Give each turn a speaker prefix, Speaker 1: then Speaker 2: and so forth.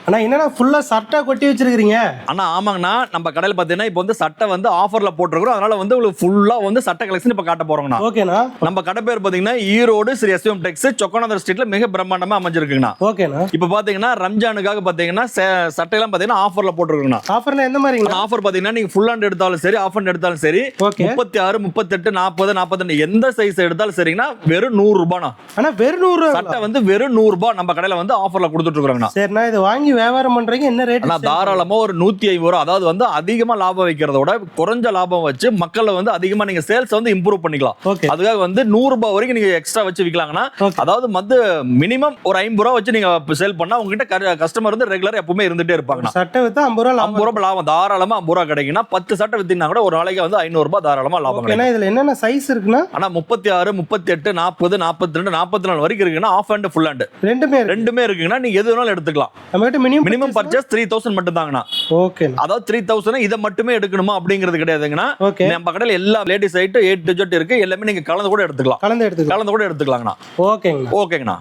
Speaker 1: அண்ணா என்னன்னா ஃபுல்லா சட்டை கொட்டி வச்சிருக்கீங்க.
Speaker 2: அண்ணா ஆமாங்கண்ணா, நம்ம கடையில் பார்த்தீங்கன்னா இப்போ வந்து சட்டை வந்து ஆஃபர்ல போட்டுருக்கோம். அதனால வந்து உங்களுக்கு ஃபுல்லா வந்து சட்டை கலெக்ஷன் இப்போ காட்ட போறோங்கண்ணா.
Speaker 1: ஓகேண்ணா.
Speaker 2: நம்ம கடை பேர் பார்த்தீங்கன்னா ஈரோடு ஸ்ரீ எஸ்எம் டெக்ஸ் சொக்கநாதர் ஸ்ட்ரீட்ல மிக பிரம்மாண்டமா அமைஞ்சிருக்குங்கண்ணா.
Speaker 1: ஓகேண்ணா.
Speaker 2: இப்போ பார்த்தீங்கன்னா ரம்ஜானுக்காக பார்த்தீங்கன்னா சட்டையெல்லாம் பார்த்தீங்கன்னா ஆஃபர்ல போட்டுருக்குங்கண்ணா.
Speaker 1: ஆஃபர்னா எந்த மாதிரிங்க?
Speaker 2: ஆஃபர் பார்த்தீங்கன்னா நீங்க ஃபுல் ஹேண்ட் எடுத்தாலும் சரி, ஆஃப் ஹேண்ட் எடுத்தாலும் சரி,
Speaker 1: ஓகே.
Speaker 2: 36, 38, 40, 42 எந்த சைஸ் எடுத்தாலும் சரிங்கண்ணா, வெறும் 100 ரூபாய்ண்ணா.
Speaker 1: அண்ணா வெறும் 100
Speaker 2: சட்டை வந்து வெறும் 100 ரூபாய் நம்ம கடையில வந்து ஆஃபர்ல கொடுத்துட்டு இருக்கோங்கண்ணா.
Speaker 1: சரிண்ணா, இது வாங்கி வியாபாரம் பண்றீங்க என்ன ரேட்?
Speaker 2: ஆனா தாராளமா ஒரு 150 ரூபா, அதாவது வந்து அதிகமா லாபம் வைக்கிறத விட குறைஞ்ச லாபம் வச்சு மக்களை வந்து அதிகமா நீங்க சேல்ஸ் வந்து இம்ப்ரூவ் பண்ணிக்கலாம்.
Speaker 1: ஓகே.
Speaker 2: அதுக்காக வந்து 100 ரூபாய் வரைக்கும் நீங்க எக்ஸ்ட்ரா வச்சு விக்கலாங்கன்னா, அதாவது வந்து மினிமம் ஒரு 50 ரூபா வச்சு நீங்க சேல் பண்ணா உங்ககிட்ட கஸ்டமர் வந்து ரெகுலர் எப்பவுமே இருந்துட்டே இருப்பாங்க.
Speaker 1: சட்டை வித்தா 50 ரூபா லாபம்.
Speaker 2: 50 ரூபாய் லாபம் தாராளமா 50 ரூபாய் கிடைக்குன்னா 10 சட்டை வித்தீங்கன்னா கூட ஒரு நாளைக்கு வந்து 500 ரூபாய் தாராளமா லாபம் கிடைக்கும்.
Speaker 1: இதுல என்னென்ன சைஸ் இருக்குன்னா?
Speaker 2: ஆனா 36, 38, 40, 42, 44 வரைக்கும் இருக்குன்னா ஆஃப் ஹேண்ட் ஃபுல் ஹேண்ட் ரெண்டுமே இருக்குங்கன்னா நீங்க எது வேணாலும் எடுத்துக்கலாம். மினிமம் பர்ச்சேஸ் 3000 மட்டும் தாங்கண்ணா.
Speaker 1: ஓகே.
Speaker 2: அதாவது 3000 இதை மட்டுமே எடுக்கணுமா அப்படிங்கிறது கிடையாதுங்கண்ணா. நம்ம கடையில் எல்லா ladies item A to Z இருக்கு. எல்லாமே நீங்க கலந்து கூட எடுத்துக்கலாம்.
Speaker 1: கலந்து கூட
Speaker 2: எடுத்துக்கலாங்கண்ணா.
Speaker 1: ஓகேங்கண்ணா.
Speaker 2: ஓகேங்கண்ணா.